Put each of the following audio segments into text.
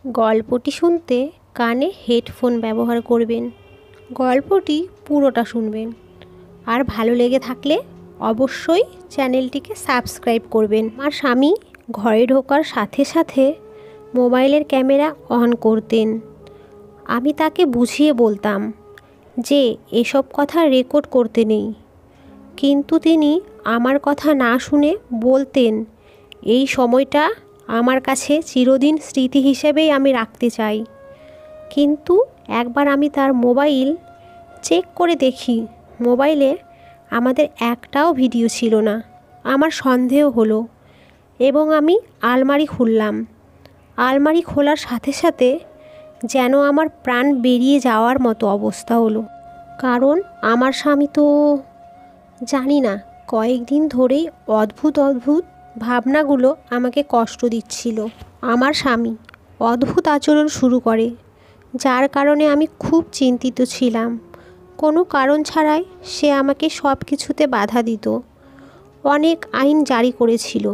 গল্পটি শুনতে কানে হেডফোন ব্যবহার করবেন। গল্পটি পুরোটা শুনবেন। আর ভালো লেগে থাকলে অবশ্যই চ্যানেলটিকে সাবস্ক্রাইব করবেন। আমার স্বামী ঘরে ঢোকার সাথে সাথে মোবাইলের ক্যামেরা অন করতেন। আমি তাকে বুঝিয়ে বলতাম যে এসব কথা রেকর্ড করতে নেই, কিন্তু তিনি আমার কথা না শুনে বলতেন, এই সময়টা আমার কাছে চিরদিন স্মৃতি হিসেবেই আমি রাখতে চাই। কিন্তু একবার আমি তার মোবাইল চেক করে দেখি, মোবাইলে আমাদের একটাও ভিডিও ছিল না। আমার সন্দেহ হলো এবং আমি আলমারি খুললাম। আলমারি খোলার সাথে সাথে যেন আমার প্রাণ বেরিয়ে যাওয়ার মতো অবস্থা হলো। কারণ আমার স্বামী তো জানি না কয়েকদিন ধরেই অদ্ভুত ভাবনাগুলো আমাকে কষ্ট দিচ্ছিল। আমার স্বামী অদ্ভুত আচরণ শুরু করে, যার কারণে আমি খুব চিন্তিত ছিলাম। কোনো কারণ ছাড়াই সে আমাকে সব কিছুতে বাধা দিত। অনেক আইন জারি করেছিল,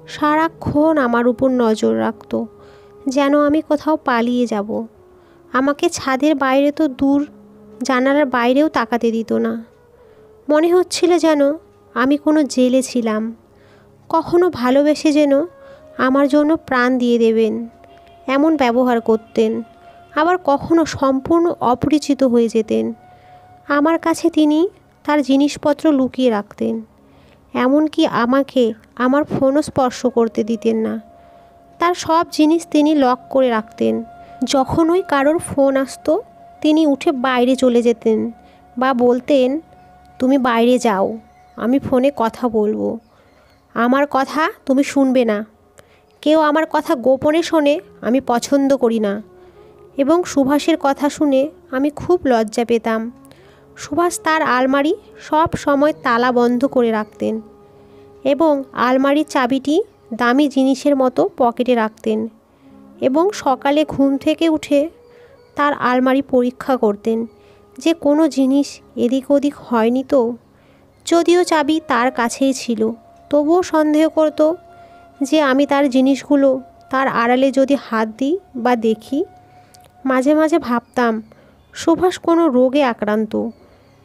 সারাক্ষণ আমার উপর নজর রাখত, যেন আমি কোথাও পালিয়ে যাব। আমাকে ছাদের বাইরে তো দূর, জানালার বাইরেও তাকাতে দিত না। মনে হচ্ছিল যেন আমি কোনো জেলে ছিলাম। কখনো ভালোবেসে যেন আমার জন্য প্রাণ দিয়ে দেবেন এমন ব্যবহার করতেন, আবার কখনো সম্পূর্ণ অপরিচিত হয়ে যেতেন। আমার কাছে তিনি তার জিনিসপত্র লুকিয়ে রাখতেন, এমনকি আমাকে আমার ফোনও স্পর্শ করতে দিতেন না। তার সব জিনিস তিনি লক করে রাখতেন। যখনই কারোর ফোন আসতো তিনি উঠে বাইরে চলে যেতেন বা বলতেন, তুমি বাইরে যাও, আমি ফোনে কথা বলবো। আমার কথা তুমি শুনবে না। কেউ আমার কথা গোপনে শোনে আমি পছন্দ করি না। এবং সুভাষের কথা শুনে আমি খুব লজ্জা পেতাম। সুভাষ তার আলমারি সব সময় তালা বন্ধ করে রাখতেন এবং আলমারির চাবিটি দামি জিনিসের মতো পকেটে রাখতেন এবং সকালে ঘুম থেকে উঠে তার আলমারি পরীক্ষা করতেন যে কোনো জিনিস এদিক ওদিক হয়নি তো। যদিও চাবি তার কাছেই ছিল, তবুও সন্দেহ করত যে আমি তার জিনিসগুলো তার আড়ালে যদি হাত দিই বা দেখি। মাঝে মাঝে ভাবতাম সুভাষ কোনো রোগে আক্রান্ত।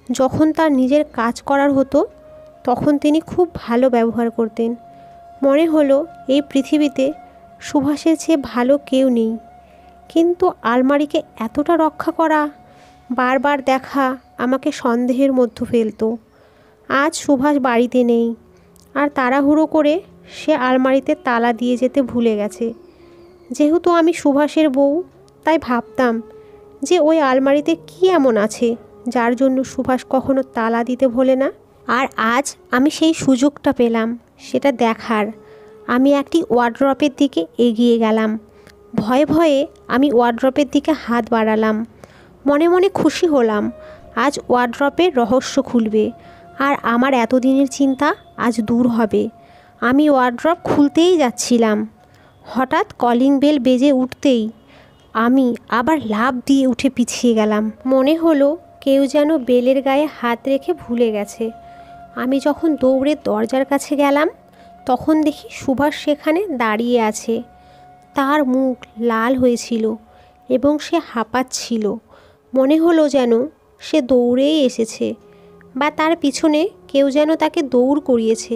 যখন তার নিজের কাজ করার হতো তখন তিনি খুব ভালো ব্যবহার করতেন। মনে হলো এই পৃথিবীতে সুভাষের চেয়ে ভালো কেউ নেই। কিন্তু আলমারিকে এতটা রক্ষা করা, বারবার দেখা আমাকে সন্দেহের মধ্যে ফেলতো। আজ সুভাষ বাড়িতে নেই, আর তাড়াহুড়ো করে সে আলমারিতে তালা দিয়ে যেতে ভুলে গেছে। যেহেতু আমি সুভাষের বউ, তাই ভাবতাম যে ওই আলমারিতে কী এমন আছে যার জন্য সুভাষ কখনো তালা দিতে ভোলে না। আর আজ আমি সেই সুযোগটা পেলাম সেটা দেখার। আমি একটি ওয়ার্ড্রপের দিকে এগিয়ে গেলাম। ভয়ে ভয়ে আমি ওয়ার্ড্রপের দিকে হাত বাড়ালাম। মনে মনে খুশি হলাম, আজ ওয়ার্ড্রপের রহস্য খুলবে আর আমার এতদিনের চিন্তা আজ দূর হবে। আমি ওয়ার্ড্রপ খুলতেই যাচ্ছিলাম, হঠাৎ কলিং বেল বেজে উঠতেই আমি আবার লাফ দিয়ে উঠে পিছিয়ে গেলাম। মনে হলো কেউ যেন বেলের গায়ে হাত রেখে ভুলে গেছে। আমি যখন দৌড়ে দরজার কাছে গেলাম তখন দেখি সুভাষ সেখানে দাঁড়িয়ে আছে। তার মুখ লাল হয়েছিল এবং সে হাঁপাচ্ছিল। মনে হলো যেন সে দৌড়েই এসেছে বা তার পিছনে কেউ যেন তাকে দৌড় করিয়েছে।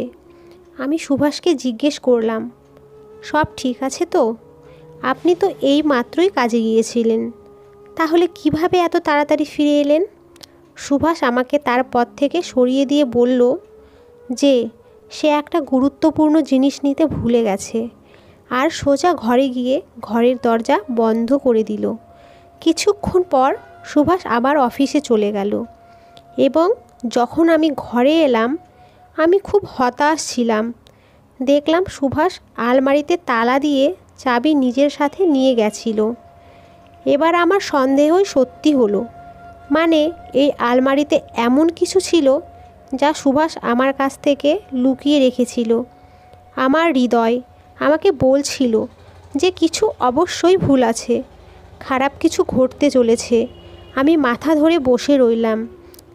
আমি সুভাষকে জিজ্ঞেস করলাম, সব ঠিক আছে তো? আপনি তো এই মাত্রই কাজে গিয়েছিলেন, তাহলে কিভাবে এত তাড়াতাড়ি ফিরে এলেন? সুভাষ আমাকে তার পথ থেকে সরিয়ে দিয়ে বলল যে সে একটা গুরুত্বপূর্ণ জিনিস নিতে ভুলে গেছে, আর সোজা ঘরে গিয়ে ঘরের দরজা বন্ধ করে দিল। কিছুক্ষণ পর সুভাষ আবার অফিসে চলে গেল এবং যখন আমি ঘরে এলাম আমি খুব হতাশ ছিলাম। দেখলাম সুভাষ আলমারিতে তালা দিয়ে চাবি নিজের সাথে নিয়ে গেছিল। এবার আমার সন্দেহই সত্যি হলো। মানে এই আলমারিতে এমন কিছু ছিল যা সুভাষ আমার কাছ থেকে লুকিয়ে রেখেছিল। আমার হৃদয় আমাকে বলছিল যে কিছু অবশ্যই ভুল আছে, খারাপ কিছু ঘটতে চলেছে। আমি মাথা ধরে বসে রইলাম।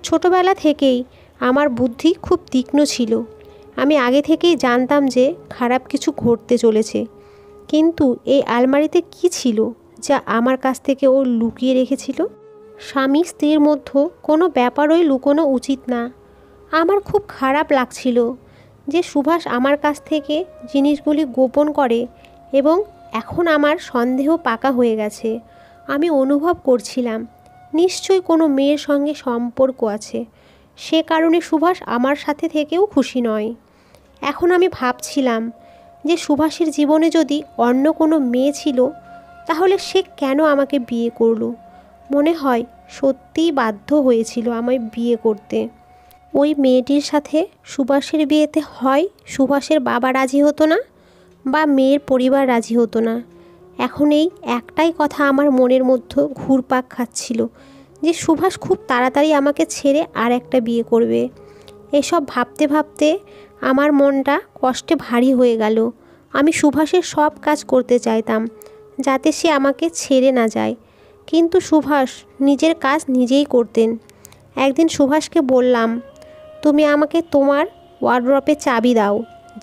ছোটবেলা থেকেই আমার বুদ্ধি খুব তীক্ষ্ণ ছিল। আমি আগে থেকেই জানতাম যে খারাপ কিছু ঘটতে চলেছে। কিন্তু এই আলমারিতে কী ছিল যা আমার কাছ থেকে ও লুকিয়ে রেখেছিল? স্বামী স্ত্রীর মধ্যে কোনো ব্যাপারই লুকোনো উচিত না। আমার খুব খারাপ লাগছিল যে সুভাষ আমার কাছ থেকে জিনিসগুলি গোপন করে, এবং এখন আমার সন্দেহ পাকা হয়ে গেছে। আমি অনুভব করছিলাম নিশ্চয়ই কোনো মেয়ের সঙ্গে সম্পর্ক আছে, সে কারণে সুভাষ আমার সাথে থেকেও খুশি নয়। এখন আমি ভাবছিলাম যে সুভাষের জীবনে যদি অন্য কোনো মেয়ে ছিল তাহলে সে কেন আমাকে বিয়ে করলো। মনে হয় সত্যিই বাধ্য হয়েছিল আমায় বিয়ে করতে। ওই মেয়েটির সাথে সুভাষের বিয়েতে হয় সুভাষের বাবা রাজি হতো না, বা মেয়ের পরিবার রাজি হতো না। এখন এই একটাই কথা আমার মনের মধ্যে ঘুরপাক খাচ্ছিল যে সুভাষ খুব তাড়াতাড়ি আমাকে ছেড়ে আর একটা বিয়ে করবে। এসব ভাবতে ভাবতে আমার মনটা কষ্টে ভারী হয়ে গেল। আমি সুভাষের সব কাজ করতে চাইতাম যাতে সে আমাকে ছেড়ে না যায়, কিন্তু সুভাষ নিজের কাজ নিজেই করতেন। একদিন সুভাষকে বললাম, তুমি আমাকে তোমার ওয়ার্ড্রপে চাবি দাও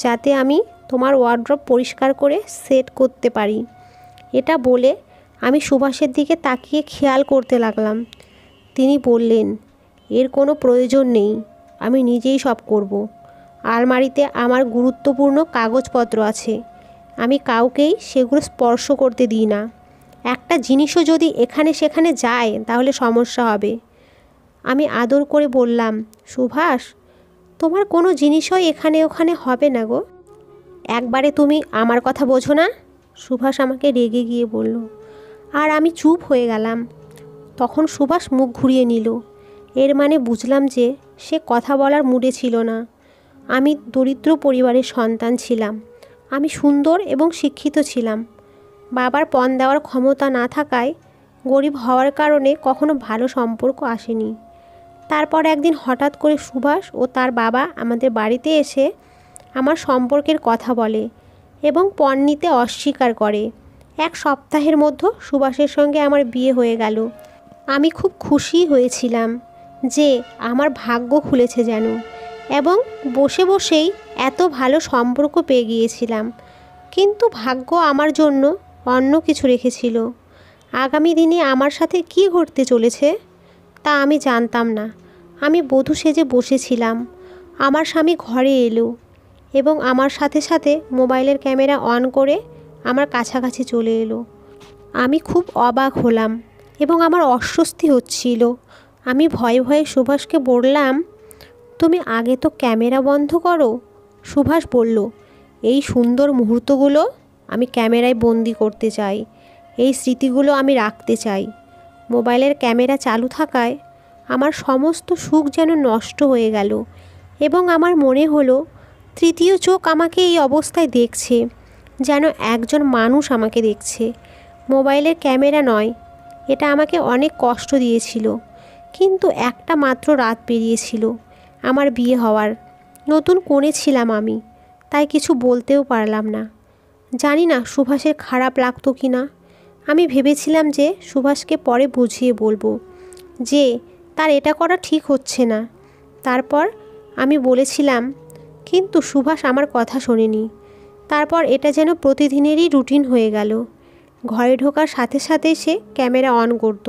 যাতে আমি তোমার ওয়ার্ড্রপ পরিষ্কার করে সেট করতে পারি। এটা বলে আমি সুভাষের দিকে তাকিয়ে খেয়াল করতে লাগলাম। তিনি বললেন, এর কোনো প্রয়োজন নেই, আমি নিজেই সব করব। আলমারিতে আমার গুরুত্বপূর্ণ কাগজপত্র আছে, আমি কাউকেই সেগুলো স্পর্শ করতে দিই না। একটা জিনিসও যদি এখানে সেখানে যায় তাহলে সমস্যা হবে। আমি আদর করে বললাম, সুভাষ, তোমার কোনো জিনিসই এখানে ওখানে হবে না গো। একবারে তুমি আমার কথা বোঝো না? সুভাষ আমাকে রেগে গিয়ে বলল। আর আমি চুপ হয়ে গেলাম। তখন সুভাষ মুখ ঘুরিয়ে নিল। এর মানে বুঝলাম যে সে কথা বলার মুডে ছিল না। আমি দরিদ্র পরিবারের সন্তান ছিলাম, আমি সুন্দর এবং শিক্ষিত ছিলাম। বাবার পণ দেওয়ার ক্ষমতা না থাকায় গরিব হওয়ার কারণে কখনো ভালো সম্পর্ক আসেনি। তারপর একদিন হঠাৎ করে সুভাষ ও তার বাবা আমাদের বাড়িতে এসে আমার সম্পর্কের কথা বলে এবং পণ নিতে অস্বীকার করে। এক সপ্তাহের মধ্যে সুভাষের সঙ্গে আমার বিয়ে হয়ে গেল। আমি খুব খুশি হয়েছিলাম যে আমার ভাগ্য খুলেছে যেন, এবং বসে বসেই এত ভালো সম্পর্ক পেয়ে গিয়েছিলাম। কিন্তু ভাগ্য আমার জন্য অন্য কিছু রেখেছিল। আগামী দিনে আমার সাথে কী ঘটতে চলেছে তা আমি জানতাম না। আমি বধূ সেজে বসেছিলাম। আমার স্বামী ঘরে এলো এবং আমার সাথে সাথে মোবাইলের ক্যামেরা অন করে আমার কাছাকাছি চলে এলো। আমি খুব অবাক হলাম এবং আমার অস্বস্তি হচ্ছিল। আমি ভয়ে ভয়ে সুভাষকে বললাম, তুমি আগে তো ক্যামেরা বন্ধ করো। সুভাষ বলল, এই সুন্দর মুহূর্তগুলো আমি ক্যামেরায় বন্দি করতে চাই, এই স্মৃতিগুলো আমি রাখতে চাই। মোবাইলের ক্যামেরা চালু থাকায় আমার সমস্ত সুখ যেন নষ্ট হয়ে গেল, এবং আমার মনে হলো তৃতীয় চোখ আমাকে এই অবস্থায় দেখছে, যেন একজন মানুষ আমাকে দেখছে, মোবাইলের ক্যামেরা নয়। এটা আমাকে অনেক কষ্ট দিয়েছিল। কিন্তু একটা মাত্র রাত পেরিয়েছিল আমার বিয়ে হওয়ার। নতুন কনে ছিলাম আমি, তাই কিছু বলতেও পারলাম না। জানি না সুভাষের খারাপ লাগতো কি না। আমি ভেবেছিলাম যে সুভাষকে পরে বুঝিয়ে বলবো যে তার এটা করা ঠিক হচ্ছে না। তারপর আমি বলেছিলাম, কিন্তু সুভাষ আমার কথা শোনেনি। তারপর এটা যেন প্রতিদিনেরই রুটিন হয়ে গেল। ঘরে ঢোকার সাথে সাথেই সে ক্যামেরা অন করত,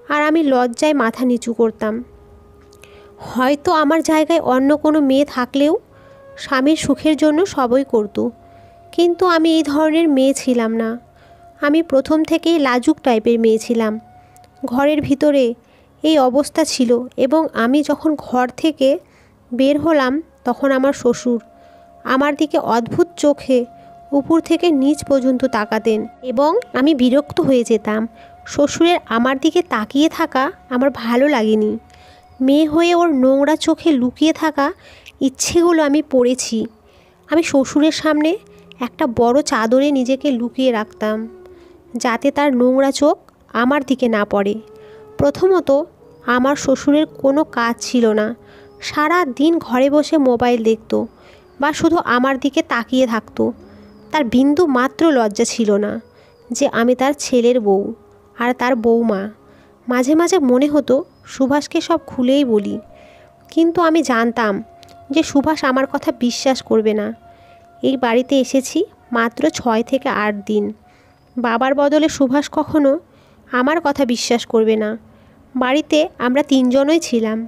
আর আমি লজ্জায় মাথা নিচু করতাম। হয়তো আমার জায়গায় অন্য কোনো মেয়ে থাকলেও স্বামীর সুখের জন্য সবই করত, কিন্তু আমি এই ধরনের মেয়ে ছিলাম না। আমি প্রথম থেকেই লাজুক টাইপের মেয়ে ছিলাম। ঘরের ভিতরে এই অবস্থা ছিল, এবং আমি যখন ঘর থেকে বের হলাম তখন আমার শ্বশুর আমার দিকে অদ্ভুত চোখে উপর থেকে নিচ পর্যন্ত তাকাতেন, এবং আমি বিরক্ত হয়ে যেতাম। শ্বশুরের আমার দিকে তাকিয়ে থাকা আমার ভালো লাগেনি। মেয়ে হয়ে ওর নোংরা চোখে লুকিয়ে থাকা ইচ্ছেগুলো আমি পড়েছি। আমি শ্বশুরের সামনে একটা বড় চাদরে নিজেকে লুকিয়ে রাখতাম যাতে তার নোংরা চোখ আমার দিকে না পড়ে। প্রথমত, আমার শ্বশুরের কোনো কাজ ছিল না। সারা দিন ঘরে বসে মোবাইল দেখত বা শুধু আমার দিকে তাকিয়ে থাকতো। তার বিন্দু মাত্র লজ্জা ছিল না যে আমি তার ছেলের বউ আর তার বউমা। মাঝে মাঝে মনে হতো সুভাষকে সব খুলেই বলি, কিন্তু আমি জানতাম যে সুভাষ আমার কথা বিশ্বাস করবে না। এই বাড়িতে এসেছি মাত্র 6 থেকে 8 দিন। বাবার বদলে সুভাষ কখনো আমার কথা বিশ্বাস করবে না। বাড়িতে আমরা 3 জনই ছিলাম,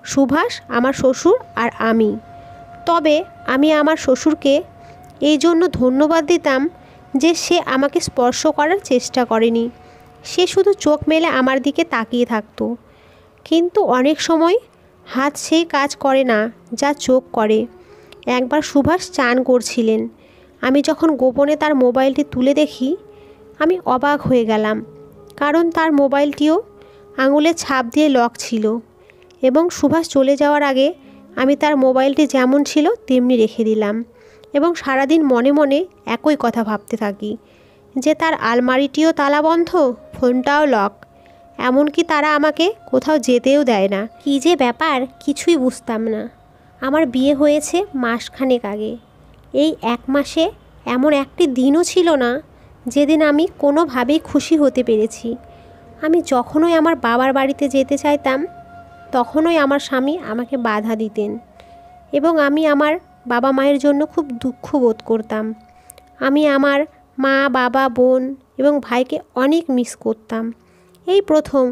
সুভাষ, আমার শ্বশুর আর আমি। তবে আমি আমার শ্বশুরকে এই জন্য ধন্যবাদ দিতাম যে সে আমাকে স্পর্শ করার চেষ্টা করেনি। সে শুধু চোখ মেলে আমার দিকে তাকিয়ে থাকতো। কিন্তু অনেক সময় হাত সেই কাজ করে না যা চোখ করে। একবার সুভাষ চান করছিলেন। আমি যখন গোপনে তার মোবাইলটি তুলে দেখি, আমি অবাক হয়ে গেলাম, কারণ তার মোবাইলটিও আঙুলের ছাপ দিয়ে লক ছিল। এবং সুভাষ চলে যাওয়ার আগে আমি তার মোবাইলটি যেমন ছিল তেমনি রেখে দিলাম এবং সারাদিন মনে মনে একই কথা ভাবতে থাকি যে তার আলমারিটিও তালাবন্ধ, ফোনটাও লক, এমনকি তারা আমাকে কোথাও যেতেও দেয় না। কী যে ব্যাপার কিছুই বুঝতাম না। আমার বিয়ে হয়েছে মাসখানেক আগে। এই 1 মাসে এমন একটি দিনও ছিল না যেদিন আমি কোনোভাবেই খুশি হতে পেরেছি। আমি যখনই আমার বাবার বাড়িতে যেতে চাইতাম তখনই আমার স্বামী আমাকে বাধা দিতেন এবং আমি আমার বাবা মায়ের জন্য খুব দুঃখ বোধ করতাম। আমি আমার মা, বাবা, বোন এবং ভাইকে অনেক মিস করতাম। এই প্রথম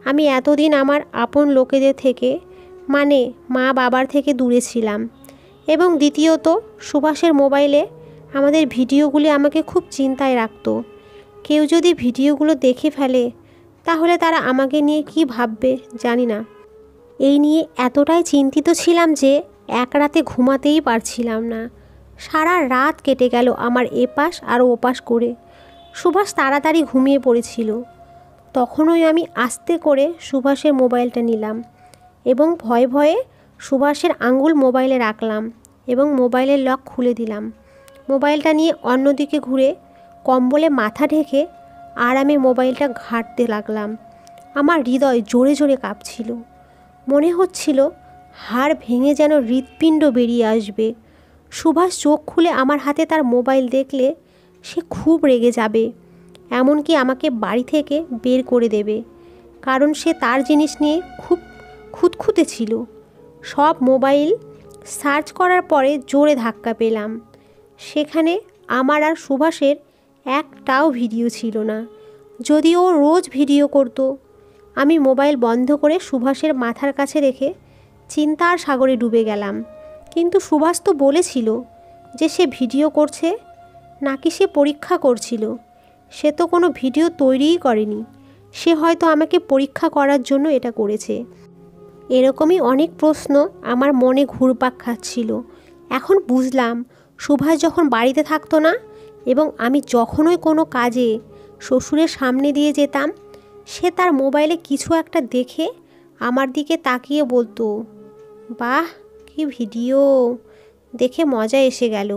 আমি এতদিন আমার আপন লোকেদের থেকে, মানে মা বাবার থেকে দূরে ছিলাম। এবং দ্বিতীয়ত, সুভাষের মোবাইলে আমাদের ভিডিওগুলি আমাকে খুব চিন্তায় রাখতো। কেউ যদি ভিডিওগুলো দেখে ফেলে তাহলে তারা আমাকে নিয়ে কী ভাববে জানি না। এই নিয়ে এতটাই চিন্তিত ছিলাম যে এক রাতে ঘুমাতেই পারছিলাম না। সারা রাত কেটে গেল আমার এপাশ আর ওপাশ করে। সুভাষ তাড়াতাড়ি ঘুমিয়ে পড়েছিল। তখনই আমি আস্তে করে সুভাষের মোবাইলটা নিলাম এবং ভয়ে ভয়ে সুভাষের আঙুল মোবাইলে রাখলাম এবং মোবাইলের লক খুলে দিলাম। মোবাইলটা নিয়ে অন্যদিকে ঘুরে কম্বলে মাথা ঢেকে আরামে মোবাইলটা ঘাঁটতে লাগলাম। আমার হৃদয় জোরে জোরে কাঁপছিল। মনে হচ্ছিল হাড় ভেঙে যেন হৃৎপিণ্ড বেরিয়ে আসবে। সুভাষ চোখ খুলে আমার হাতে তার মোবাইল দেখলে সে খুব রেগে যাবে, এমনকি আমাকে বাড়ি থেকে বের করে দেবে, কারণ সে তার জিনিস নিয়ে খুব খুঁতখুঁতে ছিল। সব মোবাইল সার্চ করার পরে জোরে ধাক্কা পেলাম। সেখানে আমার আর সুভাষের একটাও ভিডিও ছিল না, যদিও ও রোজ ভিডিও করত। আমি মোবাইল বন্ধ করে সুভাষের মাথার কাছে রেখে চিন্তার সাগরে ডুবে গেলাম। কিন্তু সুভাষ তো বলেছিল যে সে ভিডিও করছে, নাকি সে পরীক্ষা করছিল? সে তো কোনো ভিডিও তৈরিই করেনি। সে হয়তো আমাকে পরীক্ষা করার জন্য এটা করেছে। এরকমই অনেক প্রশ্ন আমার মনে ঘুরপাক খাচ্ছিল। এখন বুঝলাম, সুভাষ যখন বাড়িতে থাকতো না এবং আমি যখনই কোনো কাজে শ্বশুরের সামনে দিয়ে যেতাম, সে তার মোবাইলে কিছু একটা দেখে আমার দিকে তাকিয়ে বলতো, বাহ কি ভিডিও, দেখে মজা এসে গেল।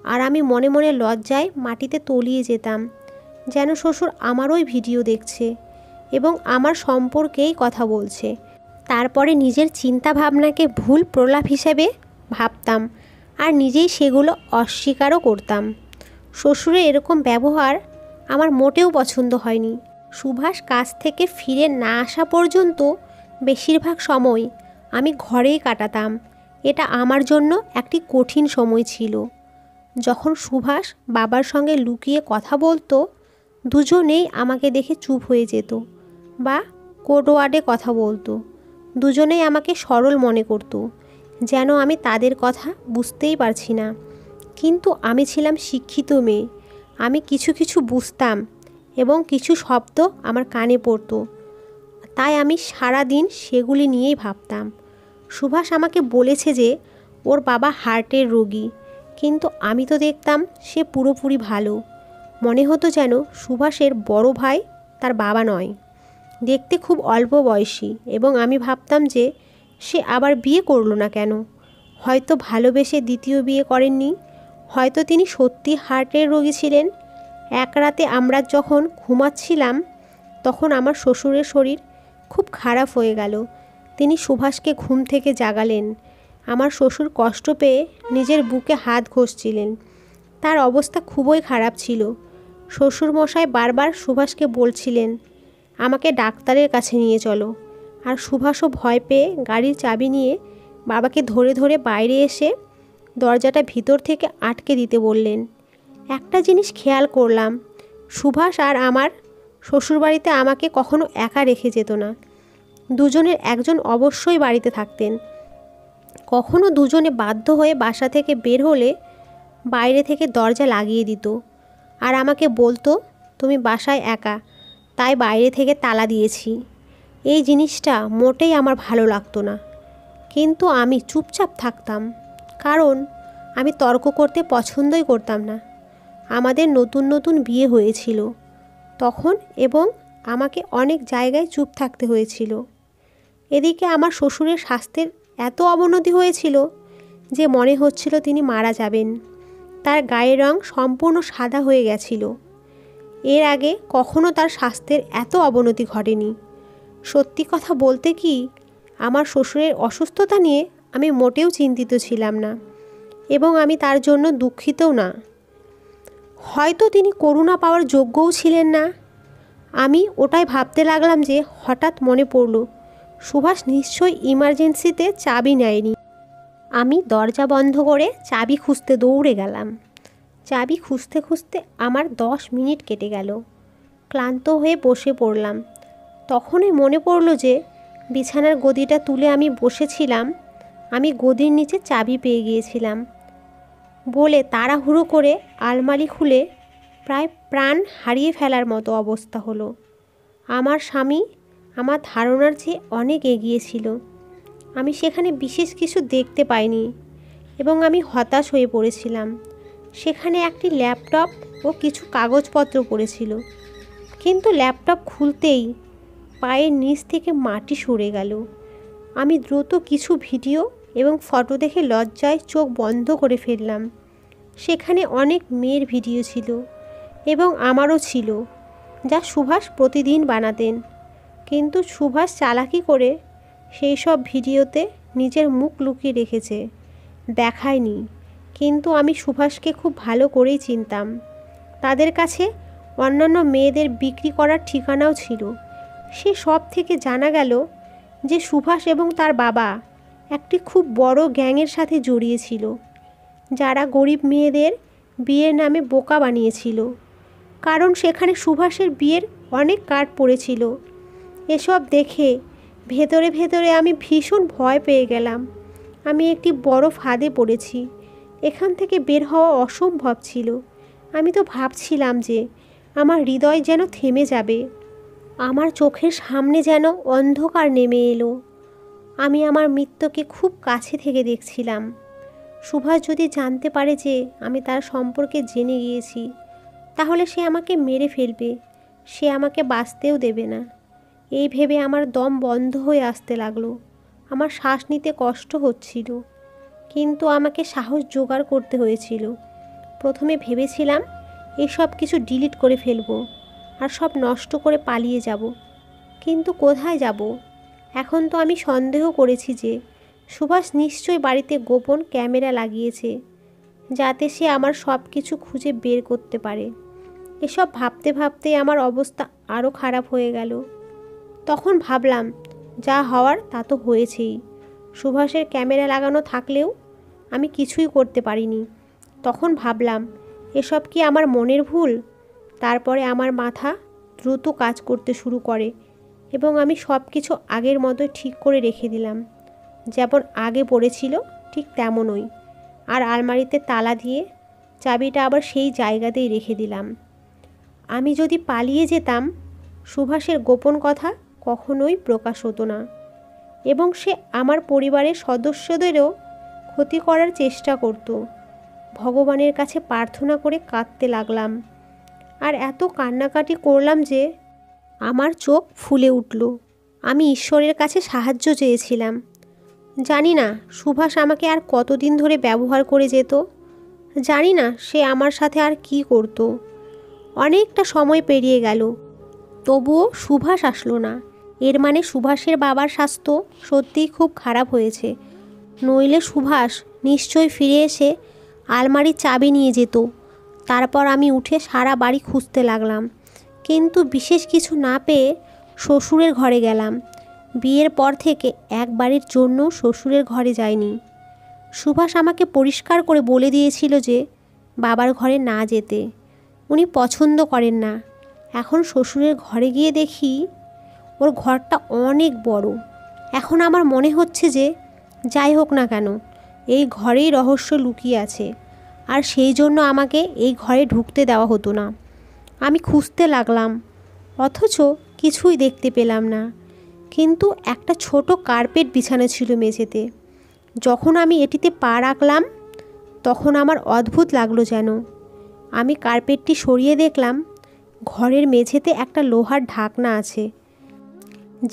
আর আমি মনে মনে লজ্জায় মাটিতে তলিয়ে যেতাম, যেন শ্বশুর আমারই ভিডিও দেখছে এবং আমার সম্পর্কেই কথা বলছে। তারপরে নিজের চিন্তা ভাবনাকে ভুল প্রলাপ হিসেবে ভাবতাম আর নিজেই সেগুলো অস্বীকারও করতাম। শ্বশুরের এরকম ব্যবহার আমার মোটেও পছন্দ হয়নি। সুভাষ কাজ থেকে ফিরে না আসা পর্যন্ত বেশিরভাগ সময় আমি ঘরেই কাটাতাম। এটা আমার জন্য একটি কঠিন সময় ছিল। যখন সুভাষ বাবার সঙ্গে লুকিয়ে কথা বলতো, দুজনেই আমাকে দেখে চুপ হয়ে যেত বা কোড ওয়ার্ডে কথা বলতো। দুজনেই আমাকে সরল মনে করত, যেন আমি তাদের কথা বুঝতেই পারছি না। কিন্তু আমি ছিলাম শিক্ষিত মেয়ে। আমি কিছু কিছু বুঝতাম এবং কিছু শব্দ আমার কানে পড়তো, তাই আমি সারা দিন সেগুলি নিয়েই ভাবতাম। সুভাষ আমাকে বলেছে যে ওর বাবা হার্টের রোগী, কিন্তু আমি তো দেখতাম সে পুরোপুরি ভালো। মনে হতো যেন সুভাষের বড় ভাই তার বাবা নয়। দেখতে খুব অল্প বয়সী এবং আমি ভাবতাম যে সে আবার বিয়ে করলো না কেন? হয়তো ভালোবেসে দ্বিতীয় বিয়ে করেননি, হয়তো তিনি সত্যি হার্টের রোগী ছিলেন। এক রাতে আমরা যখন ঘুমাচ্ছিলাম তখন আমার শ্বশুরের শরীর খুব খারাপ হয়ে গেল। তিনি সুভাষকে ঘুম থেকে জাগালেন। আমার শ্বশুর কষ্ট পেয়ে নিজের বুকে হাত ঘষছিলেন। তার অবস্থা খুবই খারাপ ছিল। শ্বশুরমশাই বারবার সুভাষকে বলছিলেন, আমাকে ডাক্তারের কাছে নিয়ে চলো। আর সুভাষও ভয় পেয়ে গাড়ির চাবি নিয়ে বাবাকে ধরে ধরে বাইরে এসে দরজাটা ভিতর থেকে আটকে দিতে বললেন। একটা জিনিস খেয়াল করলাম, সুভাষ আর আমার শ্বশুরবাড়িতে আমাকে কখনো একা রেখে যেত না। দুজনের একজন অবশ্যই বাড়িতে থাকতেন। কখনো দুজনে বাধ্য হয়ে বাসা থেকে বের হলে বাইরে থেকে দরজা লাগিয়ে দিত আর আমাকে বলতো, তুমি বাসায় একা, তাই বাইরে থেকে তালা দিয়েছি। এই জিনিসটা মোটেই আমার ভালো লাগতো না, কিন্তু আমি চুপচাপ থাকতাম, কারণ আমি তর্ক করতে পছন্দই করতাম না। আমাদের নতুন নতুন বিয়ে হয়েছিল তখন, এবং আমাকে অনেক জায়গায় চুপ থাকতে হয়েছিল। এদিকে আমার শ্বশুরের স্বাস্থ্যের এত অবনতি হয়েছিল যে মনে হচ্ছিল তিনি মারা যাবেন। তার গায়ের রং সম্পূর্ণ সাদা হয়ে গেছিল। এর আগে কখনো তার স্বাস্থ্যের এত অবনতি ঘটেনি। সত্যি কথা বলতে কি, আমার শ্বশুরের অসুস্থতা নিয়ে আমি মোটেও চিন্তিত ছিলাম না, এবং আমি তার জন্য দুঃখিতও না। হয়তো তিনি করুণা পাওয়ার যোগ্যও ছিলেন না। আমি ওটাই ভাবতে লাগলাম যে হঠাৎ মনে পড়ল সুভাষ নিশ্চয়ই ইমার্জেন্সিতে চাবি নেয়নি। আমি দরজা বন্ধ করে চাবি খুঁজতে দৌড়ে গেলাম। চাবি খুঁজতে খুঁজতে আমার 10 মিনিট কেটে গেল। ক্লান্ত হয়ে বসে পড়লাম। তখনই মনে পড়ল যে বিছানার গদিটা তুলে আমি বসেছিলাম, আমি গদির নিচে চাবি পেয়ে গিয়েছিলাম বলে তাড়াহুড়ো করে আলমারি খুলে প্রায় প্রাণ হারিয়ে ফেলার মতো অবস্থা হলো। আমার স্বামী আমার ধারণার চেয়ে অনেক এগিয়ে ছিল। আমি সেখানে বিশেষ কিছু দেখতে পাইনি এবং আমি হতাশ হয়ে পড়েছিলাম। সেখানে একটি ল্যাপটপ ও কিছু কাগজপত্র পড়েছিল, কিন্তু ল্যাপটপ খুলতেই পায়ের নিচ থেকে মাটি সরে গেল। আমি দ্রুত কিছু ভিডিও এবং ফটো দেখে লজ্জায় চোখ বন্ধ করে ফেললাম। সেখানে অনেক মেয়ের ভিডিও ছিল এবং আমারও ছিল, যা সুভাষ প্রতিদিন বানাতেন। কিন্তু সুভাষ চালাকি করে সেই সব ভিডিওতে নিজের মুখ লুকিয়ে রেখেছে, দেখায়নি। কিন্তু আমি সুভাষকে খুব ভালো করেই চিনতাম। তাদের কাছে অন্যান্য মেয়েদের বিক্রি করার ঠিকানাও ছিল। সে সব থেকে জানা গেল যে সুভাষ এবং তার বাবা একটি খুব বড় গ্যাংয়ের সাথে জড়িয়েছিল, যারা গরিব মেয়েদের বিয়ের নামে বোকা বানিয়েছিল, কারণ সেখানে সুভাষের বিয়ের অনেক কার্ড পড়েছিল। এসব দেখে ভেতরে ভেতরে আমি ভীষণ ভয় পেয়ে গেলাম। আমি একটি বড় ফাঁদে পড়েছি। এখান থেকে বের হওয়া অসম্ভব ছিল। আমি তো ভাবছিলাম যে আমার হৃদয় যেন থেমে যাবে। আমার চোখের সামনে যেন অন্ধকার নেমে এলো। আমি আমার মৃত্যুকে খুব কাছে থেকে দেখছিলাম। সুভাষ যদি জানতে পারে যে আমি তার সম্পর্কে জেনে গিয়েছি, তাহলে সে আমাকে মেরে ফেলবে, সে আমাকে বাঁচতেও দেবে না। এই ভেবে আমার দম বন্ধ হয়ে আসতে লাগলো। আমার শ্বাস নিতে কষ্ট হচ্ছিল, কিন্তু আমাকে সাহস জোগাড় করতে হয়েছিল। প্রথমে ভেবেছিলাম এসব কিছু ডিলিট করে ফেলবো আর সব নষ্ট করে পালিয়ে যাব, কিন্তু কোথায় যাব? এখন তো আমি সন্দেহ করেছি যে সুভাষ নিশ্চয়ই বাড়িতে গোপন ক্যামেরা লাগিয়েছে, যাতে সে আমার সব কিছু খুঁজে বের করতে পারে। এসব ভাবতে ভাবতে আমার অবস্থা আরও খারাপ হয়ে গেল। তখন ভাবলাম, যা হওয়ার তা তো হয়েছেই। সুভাষের ক্যামেরা লাগানো থাকলেও আমি কিছুই করতে পারিনি। তখন ভাবলাম, এসব কি আমার মনের ভুল? তারপরে আমার মাথা দ্রুত কাজ করতে শুরু করে এবং আমি সব কিছু আগের মতো ঠিক করে রেখে দিলাম। যেমন আগে পড়েছিল ঠিক তেমনই। আর আলমারিতে তালা দিয়ে চাবিটা আবার সেই জায়গাতেই রেখে দিলাম। আমি যদি পালিয়ে যেতাম, সুভাষের গোপন কথা কখনোই প্রকাশ হতো না, এবং সে আমার পরিবারের সদস্যদেরও ক্ষতি করার চেষ্টা করত। ভগবানের কাছে প্রার্থনা করে কাঁদতে লাগলাম, আর এত কান্নাকাটি করলাম যে আমার চোখ ফুলে উঠল। আমি ঈশ্বরের কাছে সাহায্য চেয়েছিলাম। জানি না সুভাষ আমাকে আর কতদিন ধরে ব্যবহার করে যেত, জানি না সে আমার সাথে আর কি করত। অনেকটা সময় পেরিয়ে গেল, তবুও সুভাষ আসলো না। এর মানে সুভাষের বাবার স্বাস্থ্য সত্যিই খুব খারাপ হয়েছে, নইলে সুভাষ নিশ্চয়ই ফিরে এসে আলমারির চাবি নিয়ে যেত। তারপর আমি উঠে সারা বাড়ি খুঁজতে লাগলাম, কিন্তু বিশেষ কিছু না পেয়ে শ্বশুরের ঘরে গেলাম। বিয়ের পর থেকে একবারের জন্য শ্বশুরের ঘরে যাইনি। সুভাষ আমাকে পরিষ্কার করে বলে দিয়েছিল যে বাবার ঘরে না যেতে, উনি পছন্দ করেন না। এখন শ্বশুরের ঘরে গিয়ে দেখি ওর ঘরটা অনেক বড়। এখন আমার মনে হচ্ছে যে যাই হোক না কেন এই ঘরেই রহস্য লুকিয়ে আছে, আর সেই জন্য আমাকে এই ঘরে ঢুকতে দেওয়া হতো না। আমি খুঁজতে লাগলাম, অথচ কিছুই দেখতে পেলাম না। কিন্তু একটা ছোট কার্পেট বিছানো ছিল মেঝেতে। যখন আমি এটিতে পা রাখলাম তখন আমার অদ্ভুত লাগলো যেন। আমি কার্পেটটি সরিয়ে দেখলাম ঘরের মেঝেতে একটা লোহার ঢাকনা আছে,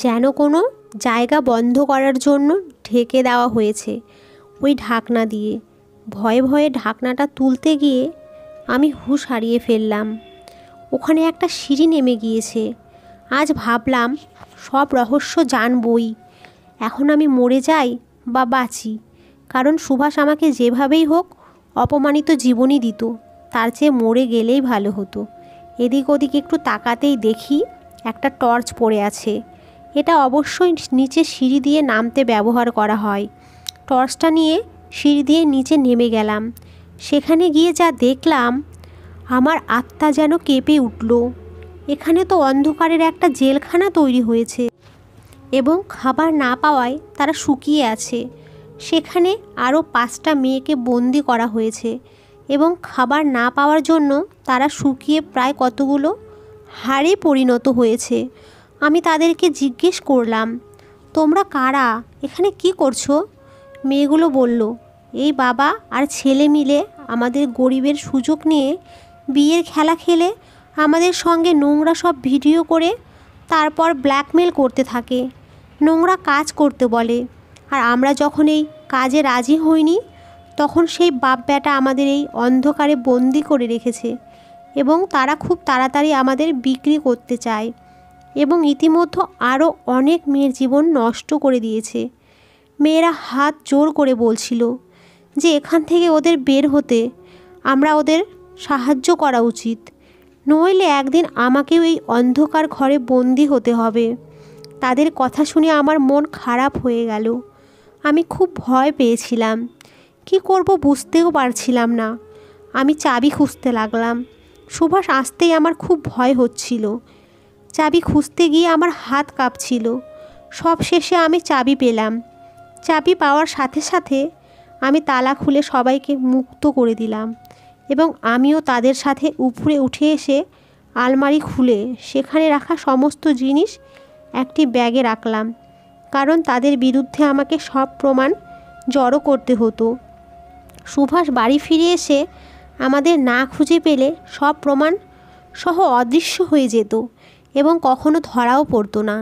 যেন কোনো জায়গা বন্ধ করার জন্য ঢেকে দেওয়া হয়েছে ওই ঢাকনা দিয়ে। ভয়ে ভয়ে ঢাকনাটা তুলতে গিয়ে আমি হুঁশ হারিয়ে ফেললাম। ওখানে একটা সিঁড়ি নেমে গিয়েছে। আজ ভাবলাম সব রহস্য জানবই, এখন আমি মরে যাই বা বাঁচি, কারণ সুভাষ আমাকে যেভাবেই হোক অপমানিত জীবনই দিত, তার চেয়ে মরে গেলেই ভালো হতো। এদিক ওদিক একটু তাকাতেই দেখি একটা টর্চ পড়ে আছে। এটা অবশ্যই নিচে সিঁড়ি দিয়ে নামতে ব্যবহার করা হয়। টর্চটা নিয়ে সিঁড়ি দিয়ে নিচে নেমে গেলাম। সেখানে গিয়ে যা দেখলাম, আমার আত্মা যেন কেঁপে উঠল। এখানে তো অন্ধকারের একটা জেলখানা তৈরি হয়েছে এবং খাবার না পাওয়ায় তারা শুকিয়ে আছে। সেখানে আরও 5টা মেয়েকে বন্দি করা হয়েছে এবং খাবার না পাওয়ার জন্য তারা শুকিয়ে প্রায় কতগুলো হাড়ে পরিণত হয়েছে। আমি তাদেরকে জিজ্ঞেস করলাম, তোমরা কারা, এখানে কি করছো? মেয়েগুলো বলল, এই বাবা আর ছেলে মিলে আমাদের গরিবের সুযোগ নিয়ে বিয়ের খেলা খেলে আমাদের সঙ্গে নোংরা সব ভিডিও করে তারপর ব্ল্যাকমেল করতে থাকে, নোংরা কাজ করতে বলে। আর আমরা যখন এই কাজে রাজি হইনি তখন সেই বাপ বেটা আমাদের এই অন্ধকারে বন্দি করে রেখেছে এবং তারা খুব তাড়াতাড়ি আমাদের বিক্রি করতে চায় এবং ইতিমধ্যে আরও অনেক মেয়ের জীবন নষ্ট করে দিয়েছে। মেয়েরা হাত জোর করে বলছিল যে এখান থেকে ওদের বের হতে, আমরা ওদের সাহায্য করা উচিত, নইলে একদিন আমাকেও এই অন্ধকার ঘরে বন্দি হতে হবে। তাদের কথা শুনে আমার মন খারাপ হয়ে গেল। আমি খুব ভয় পেয়েছিলাম, কি করব বুঝতেও পারছিলাম না। আমি চাবি খুঁজতে লাগলাম। সুভাষ আসতেই আমার খুব ভয় হচ্ছিল। চাবি খুঁজতে গিয়ে আমার হাত কাঁপছিল। সব শেষে আমি চাবি পেলাম। চাবি পাওয়ার সাথে সাথে আমি তালা খুলে সবাইকে মুক্ত করে দিলাম এবং আমিও তাদের সাথে উপরে উঠে এসে আলমারি খুলে সেখানে রাখা সমস্ত জিনিস একটি ব্যাগে রাখলাম, কারণ তাদের বিরুদ্ধে আমাকে সব প্রমাণ জড়ো করতে হতো। সুভাষ বাড়ি ফিরে এসে আমাদের না খুঁজে পেলে সব প্রমাণ সহ অদৃশ্য হয়ে যেত এবং কখনো ধরাও পড়তো না।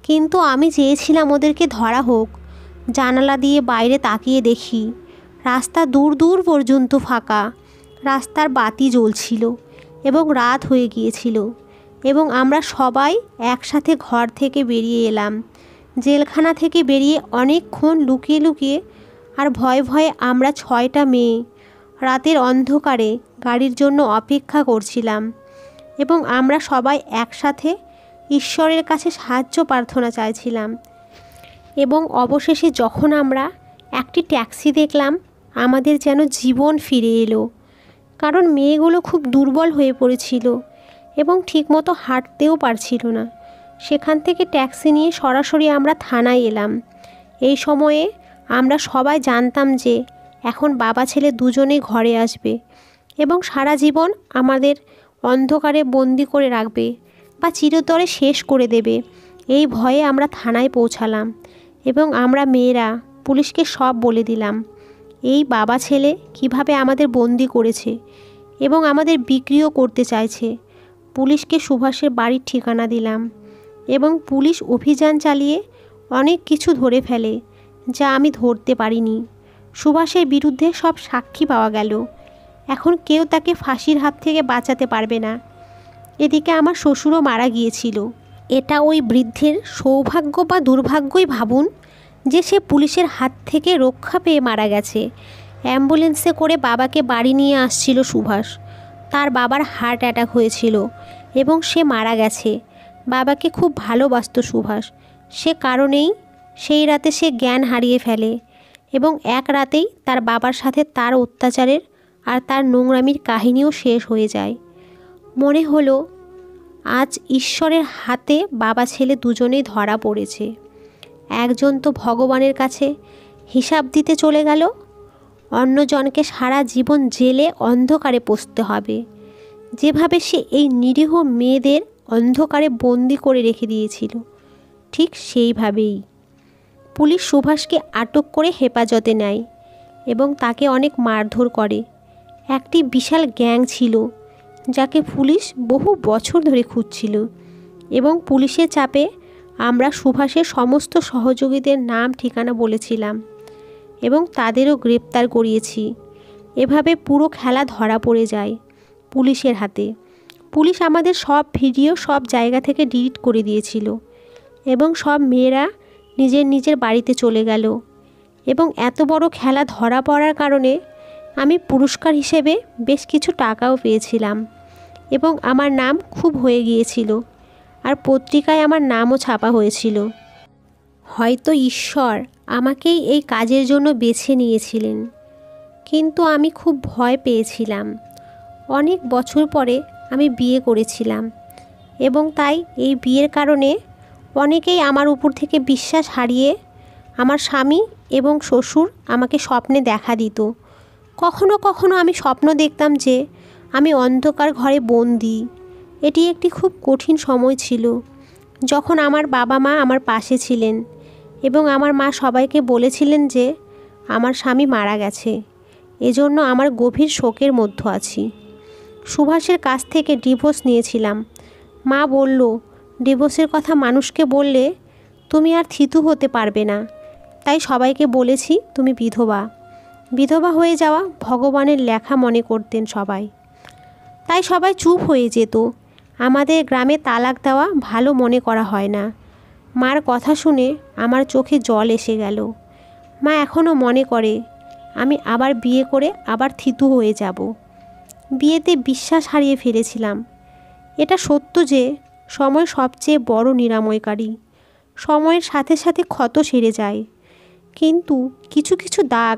কিন্তু আমি চেয়েছিলাম ওদেরকে ধরা হোক। জানালা দিয়ে বাইরে তাকিয়ে দেখি রাস্তা দূর দূর পর্যন্ত ফাঁকা, রাস্তার বাতি জ্বলছিল এবং রাত হয়ে গিয়েছিল এবং আমরা সবাই একসাথে ঘর থেকে বেরিয়ে এলাম। জেলখানা থেকে বেরিয়ে অনেকক্ষণ লুকিয়ে লুকিয়ে আর ভয়ে ভয়ে আমরা 6টা মেয়ে রাতের অন্ধকারে গাড়ির জন্য অপেক্ষা করছিলাম এবং আমরা সবাই একসাথে ঈশ্বরের কাছে সাহায্য প্রার্থনা চাইছিলাম। এবং অবশেষে যখন আমরা একটি ট্যাক্সি দেখলাম, আমাদের যেন জীবন ফিরে এলো, কারণ মেয়েগুলো খুব দুর্বল হয়ে পড়েছিল এবং ঠিকমতো হাঁটতেও পারছিল না। সেখান থেকে ট্যাক্সি নিয়ে সরাসরি আমরা থানায় এলাম। এই সময়ে আমরা সবাই জানতাম যে এখন বাবা ছেলে দুজনেই ঘরে আসবে এবং সারা জীবন আমাদের অন্ধকারে বন্দি করে রাখবে বা চিরতরে শেষ করে দেবে। এই ভয়ে আমরা থানায় পৌঁছালাম এবং আমরা মেয়েরা পুলিশকে সব বলে দিলাম, এই বাবা ছেলে কিভাবে আমাদের বন্দি করেছে এবং আমাদের বিক্রিও করতে চাইছে। পুলিশকে সুভাষের বাড়ির ঠিকানা দিলাম এবং পুলিশ অভিযান চালিয়ে অনেক কিছু ধরে ফেলে যা আমি ধরতে পারিনি। সুভাষের বিরুদ্ধে সব সাক্ষী পাওয়া গেল। এখন কেউ তাকে ফাঁসির হাত থেকে বাঁচাতে পারবে না। এদিকে আমার শ্বশুরও মারা গিয়েছিল। এটা ওই বৃদ্ধের সৌভাগ্য বা দুর্ভাগ্যই ভাবুন যে সে পুলিশের হাত থেকে রক্ষা পেয়ে মারা গেছে। অ্যাম্বুলেন্সে করে বাবাকে বাড়ি নিয়ে আসছিল সুভাষ। তার বাবার হার্ট অ্যাটাক হয়েছিল এবং সে মারা গেছে। বাবাকে খুব ভালোবাসত সুভাষ, সে কারণেই সেই রাতে সে জ্ঞান হারিয়ে ফেলে এবং এক রাতেই তার বাবার সাথে তার অত্যাচারের আর তার নোংরামির কাহিনীও শেষ হয়ে যায়। মনে হলো আজ ঈশ্বরের হাতে বাবা ছেলে দুজনেই ধরা পড়েছে। একজন তো ভগবানের কাছে হিসাব দিতে চলে গেল, অন্যজনকে সারা জীবন জেলে অন্ধকারে পচতে হবে। যেভাবে সে এই নিরীহ মেয়েদের অন্ধকারে বন্দি করে রেখে দিয়েছিল, ঠিক সেইভাবেই পুলিশ সুভাষকে আটক করে হেফাজতে নেয় এবং তাকে অনেক মারধর করে। একটি বিশাল গ্যাং ছিল যাকে পুলিশ বহু বছর ধরে খুঁজছিল এবং পুলিশের চাপে আমরা সুভাষের সমস্ত সহযোগীদের নাম ঠিকানা বলেছিলাম এবং তাদেরও গ্রেপ্তার করিয়েছি। এভাবে পুরো খেলা ধরা পড়ে যায় পুলিশের হাতে। পুলিশ আমাদের সব ভিডিও সব জায়গা থেকে ডিলিট করে দিয়েছিল এবং সব মেয়েরা নিজের নিজের বাড়িতে চলে গেল। এবং এত বড় খেলা ধরা পড়ার কারণে আমি পুরস্কার হিসেবে বেশ কিছু টাকাও পেয়েছিলাম এবং আমার নাম খুব হয়ে গিয়েছিল আর পত্রিকায় আমার নামও ছাপা হয়েছিল। হয়তো ঈশ্বর আমাকেই এই কাজের জন্য বেছে নিয়েছিলেন, কিন্তু আমি খুব ভয় পেয়েছিলাম। অনেক বছর পরে আমি বিয়ে করেছিলাম এবং তাই এই বিয়ের কারণে অনেকেই আমার উপর থেকে বিশ্বাস হারিয়ে আমার স্বামী এবং শ্বশুর আমাকে স্বপ্নে দেখা দিত। কখনো কখনো আমি স্বপ্ন দেখতাম যে আমি অন্ধকার ঘরে বন্দি। এটি একটি খুব কঠিন সময় ছিল যখন আমার বাবা মা আমার পাশে ছিলেন এবং আমার মা সবাইকে বলেছিলেন যে আমার স্বামী মারা গেছে। এজন্য আমার গভীর শোকের মধ্যে আছি। সুভাষের কাছ থেকে ডিভোর্স নিয়েছিলাম। মা বলল, ডিভোর্সের কথা মানুষকে বললে তুমি আর থিতু হতে পারবে না, তাই সবাইকে বলেছি তুমি বিধবা। বিধবা হয়ে যাওয়া ভগবানের লেখা মনে করতেন সবাই, তাই সবাই চুপ হয়ে যেত। আমাদের গ্রামে তালাক দেওয়া ভালো মনে করা হয় না। মার কথা শুনে আমার চোখে জল এসে গেল। মা এখনও মনে করে আমি আবার বিয়ে করে আবার থিতু হয়ে যাব। বিয়েতে বিশ্বাস হারিয়ে ফেলেছিলাম। এটা সত্য যে সময় সবচেয়ে বড় নিরাময়কারী। সময়ের সাথে সাথে ক্ষত সেরে যায়, কিন্তু কিছু কিছু দাগ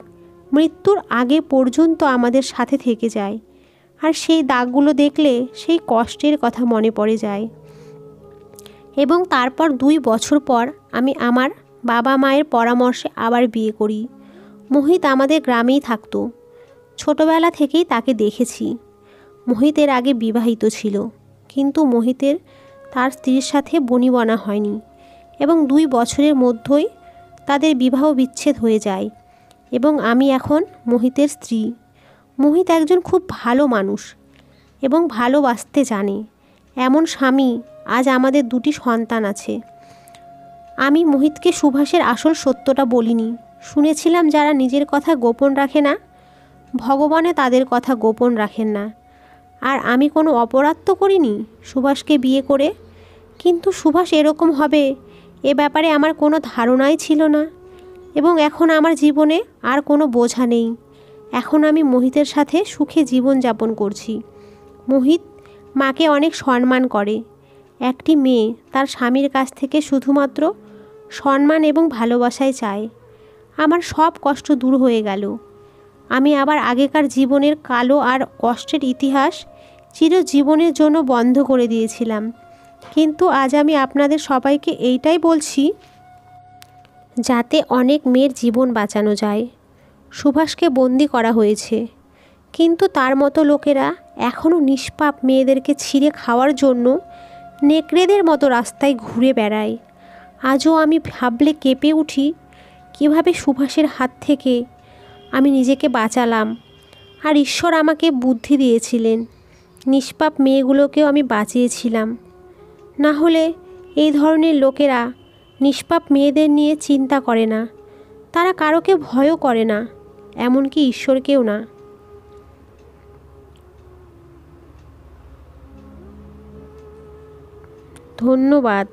মৃত্যুর আগে পর্যন্ত আমাদের সাথে থেকে যায়, আর সেই দাগগুলো দেখলে সেই কষ্টের কথা মনে পড়ে যায়। এবং তারপর 2 বছর পর আমি আমার বাবা মায়ের পরামর্শে আবার বিয়ে করি। মোহিত আমাদের গ্রামেই থাকতো। ছোটবেলা থেকেই তাকে দেখেছি। মোহিতের আগে বিবাহিত ছিল, কিন্তু মোহিতের তার স্ত্রীর সাথে বনিবনা হয়নি এবং 2 বছরের মধ্যেই তাদের বিবাহ বিচ্ছেদ হয়ে যায় এবং আমি এখন মোহিতের স্ত্রী। মোহিত একজন খুব ভালো মানুষ এবং ভালোবাসতে জানে। এমন স্বামী, আজ আমাদের 2টি সন্তান আছে। আমি মোহিতকে সুভাষের আসল সত্যটা বলিনি। শুনেছিলাম যারা নিজের কথা গোপন রাখে না, ভগবানও তাদের কথা গোপন রাখেন না। আর আমি কোনো অপরাধ তো করিনি সুভাষকে বিয়ে করে, কিন্তু সুভাষ এরকম হবে এ ব্যাপারে আমার কোনো ধারণাই ছিল না। এবং এখন আমার জীবনে আর কোনো বোঝা নেই। এখন আমি মোহিতের সাথে সুখে জীবন যাপন করছি। মোহিত মাকে অনেক সম্মান করে। একটি মেয়ে তার স্বামীর কাছ থেকে শুধুমাত্র সম্মান এবং ভালোবাসাই চায়। আমার সব কষ্ট দূর হয়ে গেল। আমি আবার আগেকার জীবনের কালো আর কষ্টের ইতিহাস চিরজীবনের জন্য বন্ধ করে দিয়েছিলাম। কিন্তু আজ আমি আপনাদের সবাইকে এইটাই বলছি, যাতে অনেক মেয়ের জীবন বাঁচানো যায়। সুভাষকে বন্দি করা হয়েছে, কিন্তু তার মতো লোকেরা এখনও নিষ্পাপ মেয়েদেরকে ছিঁড়ে খাওয়ার জন্য নেকড়েদের মতো রাস্তায় ঘুরে বেড়ায়। আজও আমি ভাবলে কেঁপে উঠি কীভাবে সুভাষের হাত থেকে আমি নিজেকে বাঁচালাম, আর ঈশ্বর আমাকে বুদ্ধি দিয়েছিলেন। নিষ্পাপ মেয়েগুলোকেও আমি বাঁচিয়েছিলাম। না হলে এই ধরনের লোকেরা নিষ্পাপ মেয়েদের নিয়ে চিন্তা করে না। তারা কারোকে ভয়ও করে না, এমনকি ঈশ্বরকেও না। ধন্যবাদ।